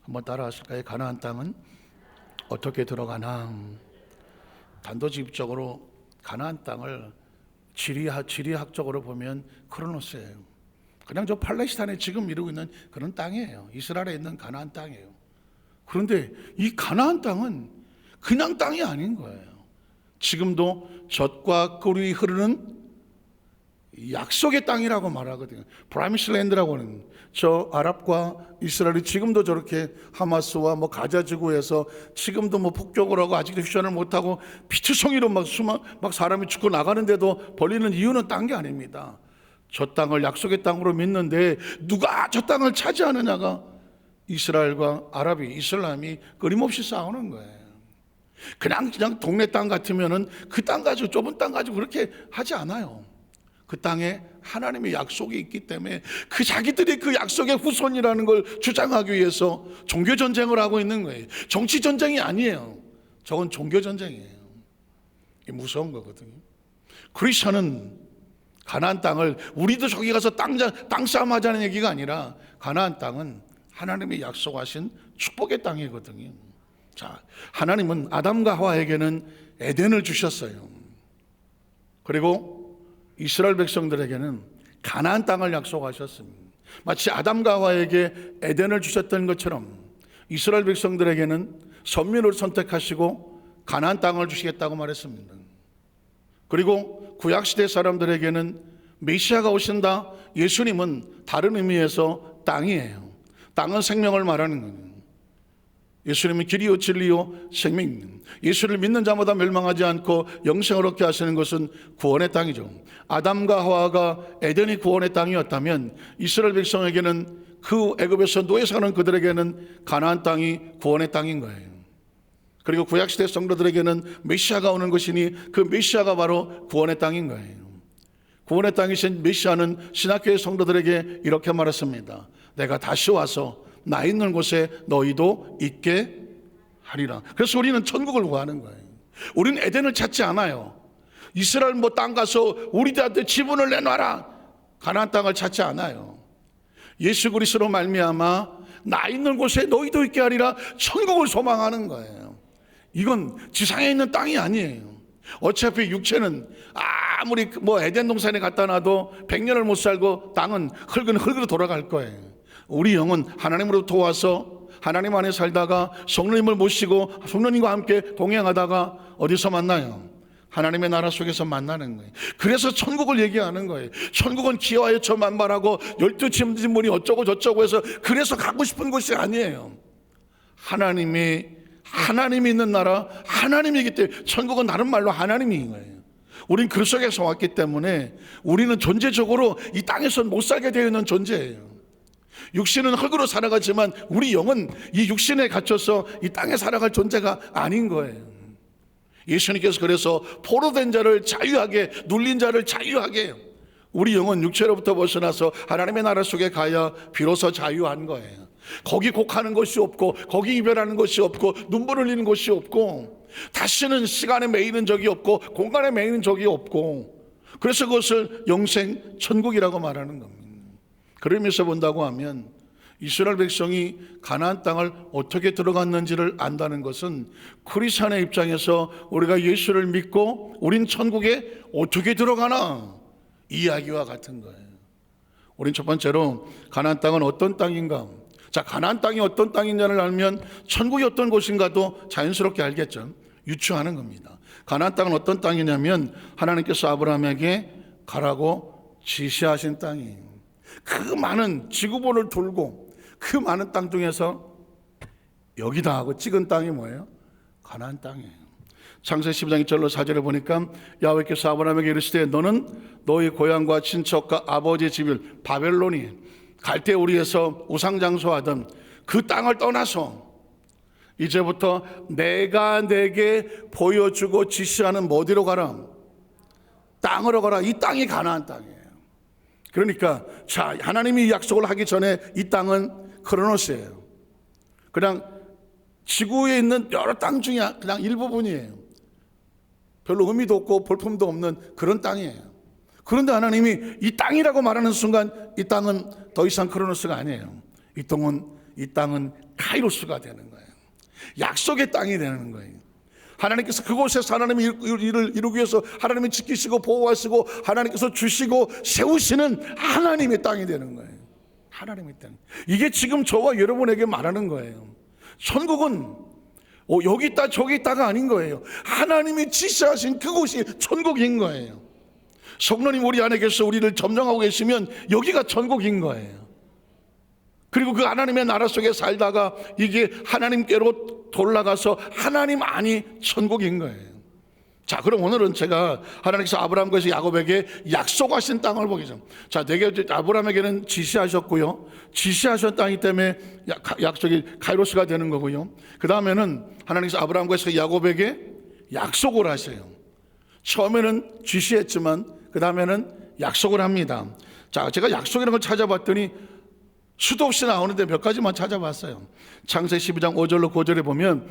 한번 따라하실까요? 가나안 땅은 어떻게 들어가나? 단도직입적으로 가나안 땅을 지리학적으로 보면 크로노스예요. 그냥 저 팔레스타인에 지금 이루고 있는 그런 땅이에요. 이스라엘에 있는 가나안 땅이에요. 그런데 이 가나안 땅은 그냥 땅이 아닌 거예요. 지금도 젖과 꿀이 흐르는 약속의 땅이라고 말하거든요. 프라미스 랜드라고 하는, 저 아랍과 이스라엘이 지금도 저렇게 하마스와 가자 지구에서 지금도 폭격을 하고 아직도 휴전을 못하고 피투성이로 막 사람이 죽고 나가는데도 벌리는 이유는 딴 게 아닙니다. 저 땅을 약속의 땅으로 믿는데 누가 저 땅을 차지하느냐가 이스라엘과 아랍이, 이슬람이 끊임없이 싸우는 거예요. 그냥 동네 땅 같으면은 그 땅 가지고, 좁은 땅 가지고 그렇게 하지 않아요. 그 땅에 하나님의 약속이 있기 때문에 그 자기들이 그 약속의 후손이라는 걸 주장하기 위해서 종교 전쟁을 하고 있는 거예요. 정치 전쟁이 아니에요. 저건 종교 전쟁이에요. 이게 무서운 거거든요. 크리스천은 가나안 땅을, 우리도 저기 가서 땅 싸움 하자는 얘기가 아니라, 가나안 땅은 하나님이 약속하신 축복의 땅이거든요. 자, 하나님은 아담과 하와에게는 에덴을 주셨어요. 그리고 이스라엘 백성들에게는 가나안 땅을 약속하셨습니다. 마치 아담과 하와에게 에덴을 주셨던 것처럼 이스라엘 백성들에게는 선민을 선택하시고 가나안 땅을 주시겠다고 말했습니다. 그리고 구약시대 사람들에게는 메시아가 오신다, 예수님은 다른 의미에서 땅이에요. 땅은 생명을 말하는 거예요. 예수님은 길이요 진리요 생명, 예수를 믿는 자마다 멸망하지 않고 영생을 얻게 하시는 것은 구원의 땅이죠. 아담과 하와가 에덴이 구원의 땅이었다면 이스라엘 백성에게는, 그 애굽에서 노예 사는 그들에게는 가나안 땅이 구원의 땅인 거예요. 그리고 구약시대 성도들에게는 메시아가 오는 것이니 그 메시아가 바로 구원의 땅인 거예요. 구원의 땅이신 메시아는 신학교의 성도들에게 이렇게 말했습니다. 내가 다시 와서 나 있는 곳에 너희도 있게 하리라. 그래서 우리는 천국을 구하는 거예요. 우리는 에덴을 찾지 않아요. 이스라엘 땅 가서 우리들한테 지분을 내놔라, 가나안 땅을 찾지 않아요. 예수 그리스도로 말미암아 나 있는 곳에 너희도 있게 하리라, 천국을 소망하는 거예요. 이건 지상에 있는 땅이 아니에요. 어차피 육체는 아무리 에덴 동산에 갖다 놔도 100년을 못 살고 땅은 흙은 흙으로 돌아갈 거예요. 우리 영은 하나님으로부터 와서 하나님 안에 살다가 성령님을 모시고 성령님과 함께 동행하다가 어디서 만나요? 하나님의 나라 속에서 만나는 거예요. 그래서 천국을 얘기하는 거예요. 천국은 기와에 저 만발하고 12 진문이 어쩌고 저쩌고 해서 그래서 가고 싶은 곳이 아니에요. 하나님이 있는 나라, 하나님이기 때문에 천국은 다른 말로 하나님인 거예요. 우린 그 속에서 왔기 때문에 우리는 존재적으로 이 땅에서 못 살게 되어 있는 존재예요. 육신은 흙으로 살아가지만 우리 영은 이 육신에 갇혀서 이 땅에 살아갈 존재가 아닌 거예요. 예수님께서 그래서 포로된 자를 자유하게, 눌린 자를 자유하게 해요. 우리 영은 육체로부터 벗어나서 하나님의 나라 속에 가야 비로소 자유한 거예요. 거기 곡하는 것이 없고, 거기 이별하는 것이 없고, 눈물 흘리는 것이 없고, 다시는 시간에 매이는 적이 없고, 공간에 매이는 적이 없고, 그래서 그것을 영생 천국이라고 말하는 겁니다. 그러면서 본다고 하면 이스라엘 백성이 가나안 땅을 어떻게 들어갔는지를 안다는 것은 크리스천의 입장에서 우리가 예수를 믿고 우린 천국에 어떻게 들어가나 이야기와 같은 거예요. 우린 첫 번째로 가나안 땅은 어떤 땅인가? 자, 가나안 땅이 어떤 땅인지를 알면 천국이 어떤 곳인가도 자연스럽게 알겠죠. 유추하는 겁니다. 가나안 땅은 어떤 땅이냐면 하나님께서 아브라함에게 가라고 지시하신 땅이에요. 그 많은 지구본을 돌고 그 많은 땅 중에서 여기다 하고 찍은 땅이 뭐예요? 가나안 땅이에요. 창세기 12장 1절로 4절에 보니까 야훼께서 아브라함에게 이르시되 너는 너희 고향과 친척과 아버지의 집을 바벨론이 갈대 우리에서 우상장소하던 그 땅을 떠나서 이제부터 내가 내게 보여주고 지시하는 어디로 가라? 땅으로 가라. 이 땅이 가나안 땅이에요. 그러니까 자, 하나님이 약속을 하기 전에 이 땅은 크로노스예요. 그냥 지구에 있는 여러 땅 중에 그냥 일부분이에요. 별로 의미도 없고 볼품도 없는 그런 땅이에요. 그런데 하나님이 이 땅이라고 말하는 순간 이 땅은 더 이상 크로노스가 아니에요. 이 땅은 카이로스가 되는 거예요. 약속의 땅이 되는 거예요. 하나님께서 그곳에서 하나님의 일을 이루기 위해서 하나님이 지키시고 보호하시고 하나님께서 주시고 세우시는 하나님의 땅이 되는 거예요. 하나님의 땅. 이게 지금 저와 여러분에게 말하는 거예요. 천국은 여기 있다 저기 있다가 아닌 거예요. 하나님이 지시하신 그곳이 천국인 거예요. 성령님 우리 안에 계셔 우리를 점령하고 계시면 여기가 천국인 거예요. 그리고 그 하나님의 나라 속에 살다가 이게 하나님께로 돌아가서 하나님 안이 천국인 거예요. 자, 그럼 오늘은 제가 하나님께서 아브라함과 야곱에게 약속하신 땅을 보겠습니다. 자, 내게 아브라함에게는 지시하셨고요. 지시하신 땅이기 때문에 약속이 카이로스가 되는 거고요. 그 다음에는 하나님께서 아브라함과 야곱에게 약속을 하세요. 처음에는 지시했지만 그 다음에는 약속을 합니다. 자, 제가 약속이라는 걸 찾아봤더니 수도 없이 나오는데 몇 가지만 찾아봤어요. 창세기 12장 5절로 9절에 보면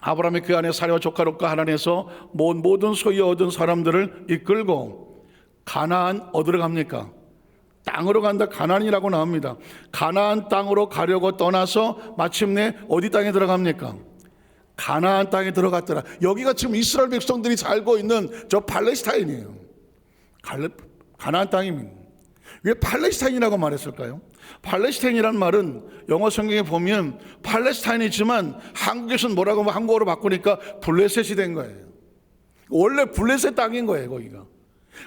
아브라함이 그 안에 사례와 조카롯과 하란에서 모든 소유 얻은 사람들을 이끌고 가나안 어디로 갑니까? 땅으로 간다. 가나안이라고 나옵니다. 가나안 땅으로 가려고 떠나서 마침내 어디 땅에 들어갑니까? 가나안 땅에 들어갔더라. 여기가 지금 이스라엘 백성들이 살고 있는 저 팔레스타인이에요. 가나안 땅입니다. 왜 팔레스타인이라고 말했을까요? 팔레스타인이란 말은 영어 성경에 보면 팔레스타인이지만 한국에서는 뭐라고 하면 한국어로 바꾸니까 블레셋이 된 거예요. 원래 블레셋 땅인 거예요. 거기가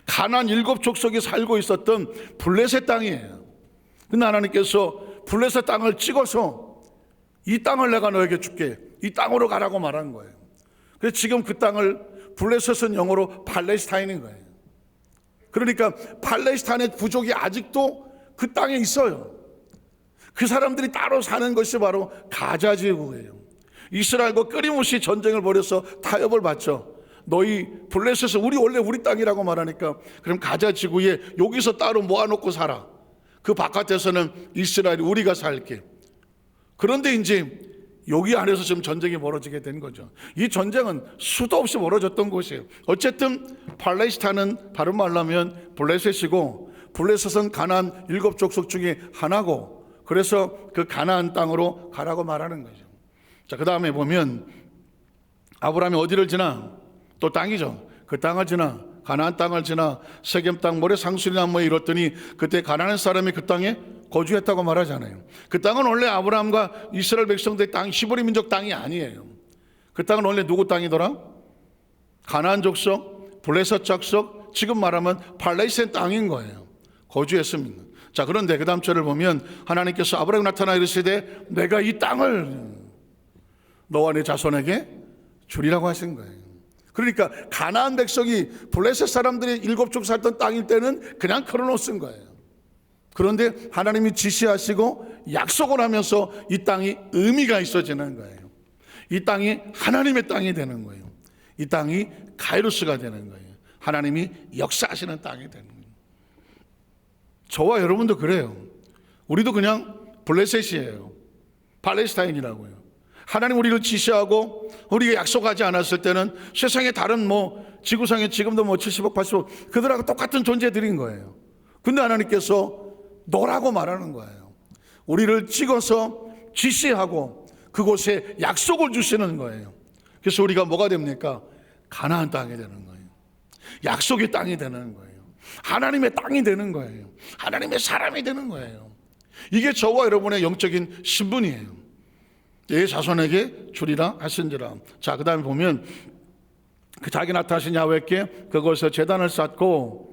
가나안 7족속이 살고 있었던 블레셋 땅이에요. 근데 하나님께서 블레셋 땅을 찍어서 이 땅을 내가 너에게 줄게, 이 땅으로 가라고 말한 거예요. 그래서 지금 그 땅을 블레셋은 영어로 팔레스타인인 거예요. 그러니까 팔레스타인의 부족이 아직도 그 땅에 있어요. 그 사람들이 따로 사는 것이 바로 가자 지구예요. 이스라엘과 끊임없이 전쟁을 벌여서 타협을 받죠. 너희 블레셋은 원래 우리 땅이라고 말하니까 그럼 가자 지구에 여기서 따로 모아놓고 살아. 그 바깥에서는 이스라엘이 우리가 살게. 그런데 이제 여기 안에서 지금 전쟁이 벌어지게 된 거죠. 이 전쟁은 수도 없이 벌어졌던 곳이에요. 어쨌든 팔레스타인은 다른 말로 하면 블레셋이고 블레셋은 가나안 7족속 중에 하나고 그래서 그 가나안 땅으로 가라고 말하는 거죠. 자, 그 다음에 보면 아브라함이 어디를 지나? 또 땅이죠. 그 땅을 지나 가나안 땅을 지나 세겜 땅 모래 상수리나 뭐 이렇더니 그때 가나안 사람이 그 땅에 거주했다고 말하잖아요. 그 땅은 원래 아브라함과 이스라엘 백성들의 땅, 히브리 민족 땅이 아니에요. 그 땅은 원래 누구 땅이더라? 가나안 족속, 블레셋 족속, 지금 말하면 팔레스타인 땅인 거예요. 거주했습니다. 자, 그런데 그 다음 절을 보면 하나님께서 아브라함에게 나타나 이르시되 내가 이 땅을 너와 네 자손에게 주리라고 하신 거예요. 그러니까 가나안 백성이 블레셋 사람들이 7족 살던 땅일 때는 그냥 크로노스인 거예요. 그런데 하나님이 지시하시고 약속을 하면서 이 땅이 의미가 있어지는 거예요. 이 땅이 하나님의 땅이 되는 거예요. 이 땅이 카이로스가 되는 거예요. 하나님이 역사하시는 땅이 되는 거예요. 저와 여러분도 그래요. 우리도 그냥 블레셋이에요. 팔레스타인이라고요. 하나님 우리를 지시하고 우리가 약속하지 않았을 때는 세상에 다른 지구상에 지금도 70억 80억 그들하고 똑같은 존재들인 거예요. 근데 하나님께서 너라고 말하는 거예요. 우리를 찍어서 지시하고 그곳에 약속을 주시는 거예요. 그래서 우리가 뭐가 됩니까? 가나안 땅이 되는 거예요. 약속의 땅이 되는 거예요. 하나님의 땅이 되는 거예요. 하나님의 사람이 되는 거예요. 이게 저와 여러분의 영적인 신분이에요. 내 자손에게 주리라 하신지라. 자, 그 다음에 보면 그 자기 나타나신 야훼께 그곳에 제단을 쌓고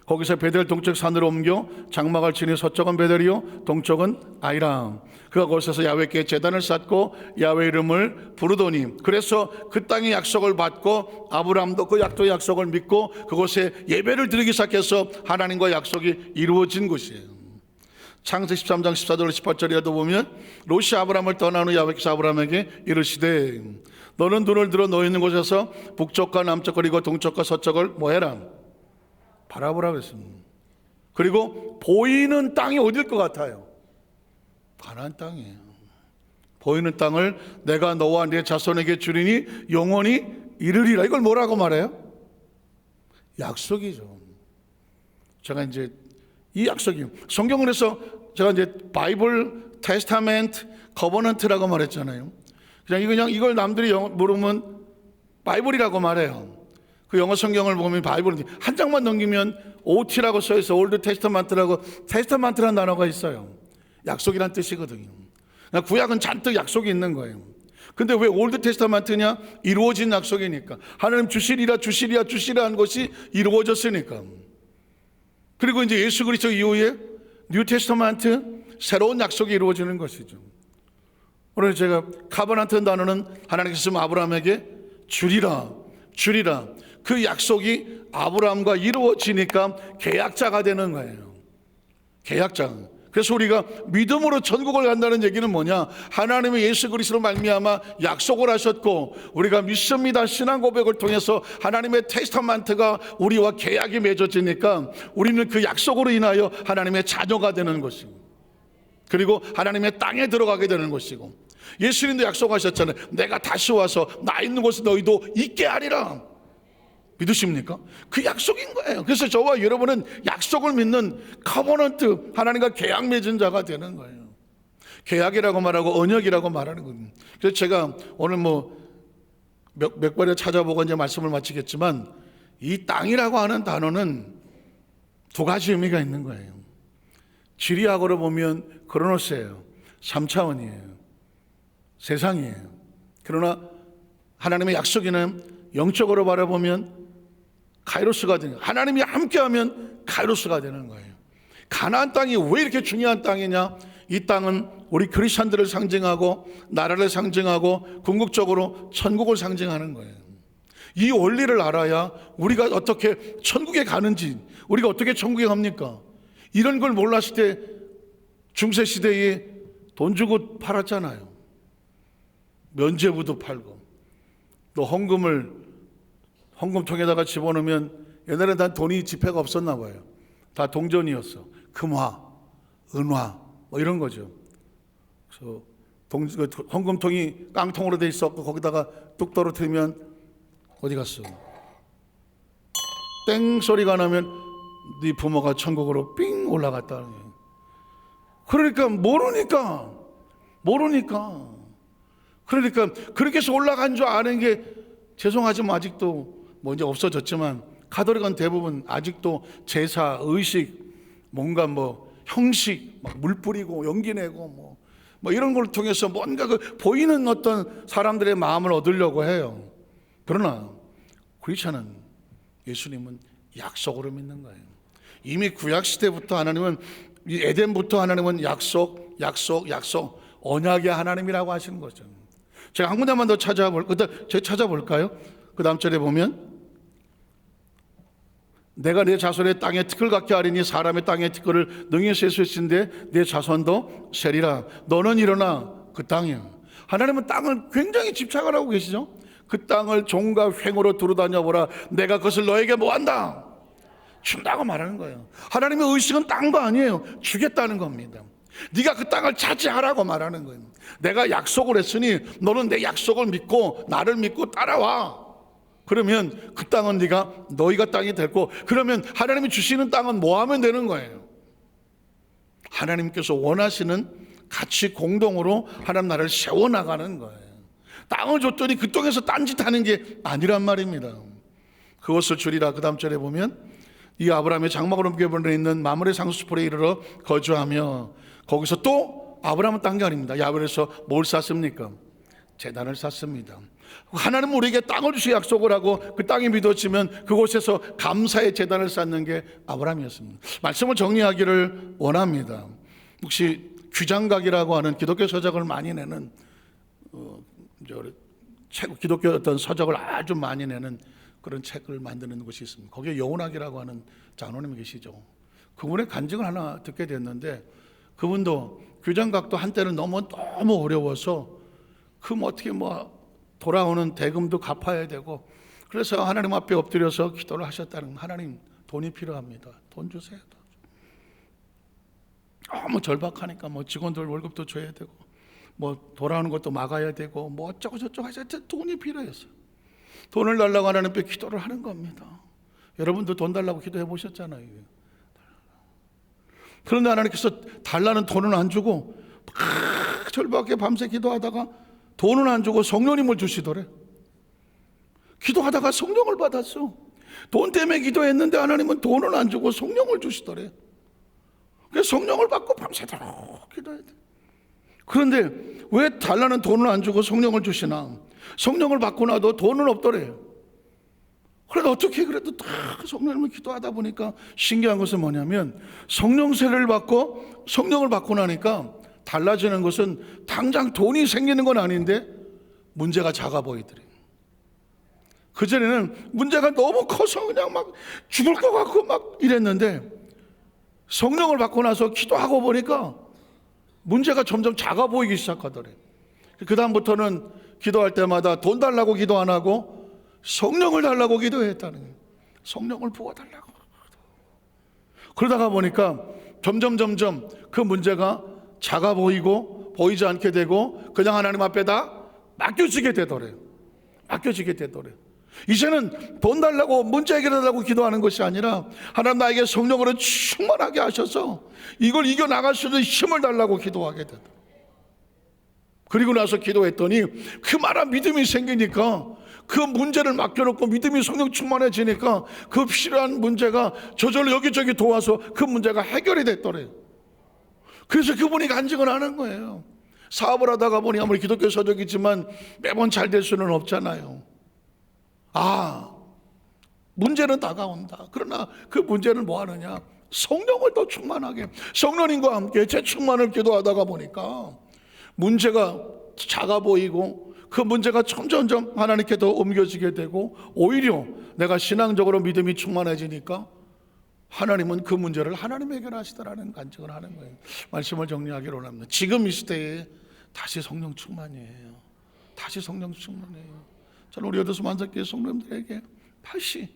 거기서 베델 동쪽 산으로 옮겨 장막을 치니 서쪽은 베델이요 동쪽은 아이람. 그가 거기서 야훼께 제단을 쌓고 야훼 이름을 부르더니 그래서 그 땅의 약속을 받고 아브라함도 그 약속을 믿고 그곳에 예배를 드리기 시작해서 하나님과 약속이 이루어진 곳이에요. 창세기 13장 14절 18절에도 보면 롯이 아브라함을 떠난 후 야훼께서 아브라함에게 이르시되 너는 눈을 들어 너 있는 곳에서 북쪽과 남쪽 그리고 동쪽과 서쪽을 뭐해라 바라보라고 했습니다. 그리고 보이는 땅이 어딜 것 같아요? 가나안 땅이에요. 보이는 땅을 내가 너와 네 자손에게 주리니 영원히 이르리라. 이걸 뭐라고 말해요? 약속이죠. 제가 이제 이 약속이 성경을 해서 제가 이제 바이블 테스타멘트, 커버넌트라고 말했잖아요. 그냥 이걸 남들이 모르면 바이블이라고 말해요. 그 영어 성경을 보면 바이블 한 장만 넘기면 OT라고 써 있어. 올드 테스타먼트라고. 테스타먼트라는 단어가 있어요. 약속이란 뜻이거든요. 구약은 잔뜩 약속이 있는 거예요. 근데 왜 올드 테스타먼트냐? 이루어진 약속이니까. 하나님 주시리라 한 것이 이루어졌으니까. 그리고 이제 예수 그리스도 이후에 뉴 테스타먼트, 새로운 약속이 이루어지는 것이죠. 오늘 제가 카버넌트 단어는 하나님께서 아브라함에게 주리라. 그 약속이 아브라함과 이루어지니까 계약자가 되는 거예요. 계약자. 그래서 우리가 믿음으로 천국을 간다는 얘기는 뭐냐? 하나님의 예수 그리스도로 말미암아 약속을 하셨고 우리가 믿습니다. 신앙 고백을 통해서 하나님의 테스타먼트가 우리와 계약이 맺어지니까 우리는 그 약속으로 인하여 하나님의 자녀가 되는 것이고, 그리고 하나님의 땅에 들어가게 되는 것이고, 예수님도 약속하셨잖아요. 내가 다시 와서 나 있는 곳에 너희도 있게 하리라. 믿으십니까? 그 약속인 거예요. 그래서 저와 여러분은 약속을 믿는 커버넌트, 하나님과 계약 맺은 자가 되는 거예요. 계약이라고 말하고 언약이라고 말하는 겁니다. 그래서 제가 오늘 몇 번에 찾아보고 이제 말씀을 마치겠지만, 이 땅이라고 하는 단어는 두 가지 의미가 있는 거예요. 지리학으로 보면 크로노스예요. 3차원이에요. 세상이에요. 그러나 하나님의 약속에는 영적으로 바라보면 카이로스가 되는, 하나님이 함께하면 카이로스가 되는 거예요. 가나안 땅이 왜 이렇게 중요한 땅이냐? 이 땅은 우리 크리스천들을 상징하고 나라를 상징하고 궁극적으로 천국을 상징하는 거예요. 이 원리를 알아야 우리가 어떻게 천국에 가는지, 우리가 어떻게 천국에 갑니까? 이런 걸 몰랐을 때 중세시대에 돈 주고 팔았잖아요. 면죄부도 팔고, 또 헌금통에다가 집어넣으면, 옛날에 난 돈이 지폐가 없었나 봐요. 다 동전이었어. 금화, 은화 뭐 이런 거죠. 그래서 헌금통이 깡통으로 돼 있었고 거기다가 뚝 떨어뜨리면 어디 갔어? 땡 소리가 나면 네 부모가 천국으로 삥 올라갔다는 거예요. 그러니까 모르니까 그러니까 그렇게 해서 올라간 줄 아는 게, 죄송하지만 아직도 이제 없어졌지만 가톨릭은 대부분 아직도 제사, 의식, 뭔가 형식, 물 뿌리고 연기 내고 뭐 이런 걸 통해서 뭔가 그 보이는 어떤 사람들의 마음을 얻으려고 해요. 그러나 크리스천은, 예수님은 약속으로 믿는 거예요. 이미 구약 시대부터 하나님은, 에덴부터 하나님은 약속, 언약의 하나님이라고 하시는 거죠. 제가 한 군데만 더 찾아볼까요? 그 다음 절에 보면, 내가 내 자손의 땅에 티끌 같게 하리니 사람의 땅에 티끌을 능히 셀 수 있는데 내 자손도 세리라. 너는 일어나 그 땅이야. 하나님은 땅을 굉장히 집착을 하고 계시죠. 그 땅을 종과 횡으로 두루다녀 보라. 내가 그것을 너에게 뭐한다? 준다고 말하는 거예요. 하나님의 의식은 땅도 아니에요. 주겠다는 겁니다. 네가 그 땅을 차지하라고 말하는 거예요. 내가 약속을 했으니 너는 내 약속을 믿고 나를 믿고 따라와. 그러면 그 땅은 너희가 땅이 될 거고, 그러면 하나님이 주시는 땅은 뭐 하면 되는 거예요? 하나님께서 원하시는 같이 공동으로 하나님 나라를 세워나가는 거예요. 땅을 줬더니 그 땅에서 딴짓하는 게 아니란 말입니다. 그것을 주리라. 그 다음 절에 보면, 이 아브라함의 장막으로 옮겨버려 있는 마므레 상수풀에 이르러 거주하며, 거기서 또 아브라함은 딴 게 아닙니다. 야베에서 뭘 쌌습니까? 제단을 쌌습니다. 하나님은 우리에게 땅을 주시 약속을 하고 그 땅이 믿어지면 그곳에서 감사의 제단을 쌓는 게 아브라함이었습니다. 말씀을 정리하기를 원합니다. 혹시 규장각이라고 하는 기독교 서적을 많이 내는 기독교 어떤 서적을 아주 많이 내는 그런 책을 만드는 곳이 있습니다. 거기에 여운학이라고 하는 장로님이 계시죠. 그분의 간증을 하나 듣게 됐는데, 그분도 규장각도 한때는 너무 어려워서 어떻게 돌아오는 대금도 갚아야 되고, 그래서 하나님 앞에 엎드려서 기도를 하셨다는, 하나님 돈이 필요합니다. 돈 주세요. 너무 절박하니까 직원들 월급도 줘야 되고 돌아오는 것도 막아야 되고 어쩌고 저쩌고 해서 돈이 필요했어요. 돈을 달라고 하나님께 기도를 하는 겁니다. 여러분도 돈 달라고 기도해 보셨잖아요. 그런데 하나님께서 달라는 돈은 안 주고 절박하게 밤새 기도하다가 돈은 안 주고 성령님을 주시더래. 기도하다가 성령을 받았어. 돈 때문에 기도했는데 하나님은 돈은 안 주고 성령을 주시더래. 그래서 성령을 받고 밤새도록 기도해야 돼. 그런데 왜 달라는 돈을 안 주고 성령을 주시나? 성령을 받고 나도 돈은 없더래. 그래도 어떻게 그래도 다 성령님을 기도하다 보니까 신기한 것은 뭐냐면 성령세를 받고 성령을 받고 나니까 달라지는 것은 당장 돈이 생기는 건 아닌데 문제가 작아 보이더래. 그전에는 문제가 너무 커서 그냥 막 죽을 것 같고 막 이랬는데 성령을 받고 나서 기도하고 보니까 문제가 점점 작아 보이기 시작하더래. 그 다음부터는 기도할 때마다 돈 달라고 기도 안 하고 성령을 달라고 기도했다는 거예요. 성령을 부어달라고. 그러다가 보니까 점점 그 문제가 작아 보이고 보이지 않게 되고 그냥 하나님 앞에다 맡겨지게 되더래요. 맡겨지게 되더래요. 이제는 돈 달라고 문제 해결하려고 기도하는 것이 아니라 하나님 나에게 성령으로 충만하게 하셔서 이걸 이겨나갈 수 있는 힘을 달라고 기도하게 되더래요. 그리고 나서 기도했더니 그만한 믿음이 생기니까 그 문제를 맡겨놓고 믿음이 성령 충만해지니까 그 필요한 문제가 저절로 여기저기 도와서 그 문제가 해결이 됐더래요. 그래서 그분이 간증을 하는 거예요. 사업을 하다가 보니 아무리 기독교 서적이지만 매번 잘 될 수는 없잖아요. 문제는 다가온다. 그러나 그 문제는 뭐 하느냐? 성령을 더 충만하게 성령님과 함께 재충만을 기도하다가 보니까 문제가 작아 보이고 그 문제가 점점 하나님께 더 옮겨지게 되고 오히려 내가 신앙적으로 믿음이 충만해지니까 하나님은 그 문제를 하나님 해결하시더라는 간증을 하는 거예요. 말씀을 정리하기로 합니다. 지금 이 시대에 다시 성령 충만이에요. 다시 성령 충만이에요. 저는 우리 여도수 만삭교회 성도님들에게 다시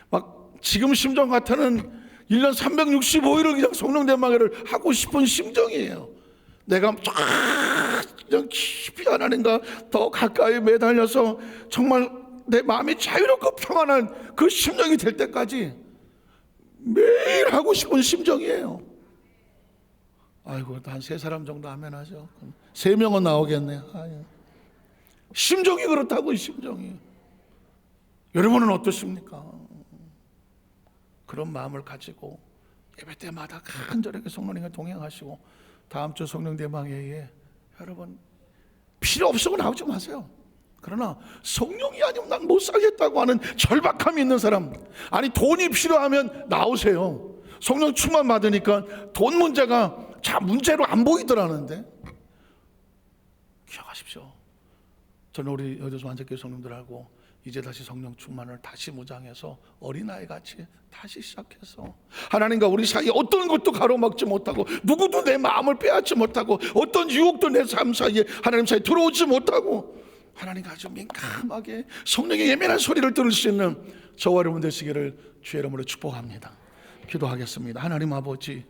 막 지금 심정 같아는 1년 365일을 그냥 성령 대마개를 하고 싶은 심정이에요. 내가 그냥 깊이 하나님과 더 가까이 매달려서 정말 내 마음이 자유롭고 평안한 그 심정이 될 때까지 매일 하고 싶은 심정이에요. 아이고, 한 3사람 정도 하면 하죠. 3명은 나오겠네요. 심정이 그렇다고. 이 심정이. 여러분은 어떠십니까? 그런 마음을 가지고 예배 때마다 간절하게 성령님과 동행하시고 다음 주 성령 대망회에 여러분 필요 없으면 나오지 마세요. 그러나 성령이 아니면 난 못 살겠다고 하는 절박함이 있는 사람, 아니 돈이 필요하면 나오세요. 성령 충만 받으니까 돈 문제가 문제로 안 보이더라는데 기억하십시오. 저는 우리 여도수 만삭교회 성령들하고 이제 다시 성령 충만을 다시 무장해서 어린아이 같이 다시 시작해서 하나님과 우리 사이에 어떤 것도 가로막지 못하고 누구도 내 마음을 빼앗지 못하고 어떤 유혹도 내 삶 사이에 하나님 사이에 들어오지 못하고 하나님과 아주 민감하게 성령의 예민한 소리를 들을 수 있는 저와 여러분 되시기를 주의 이름으로 축복합니다. 기도하겠습니다. 하나님 아버지,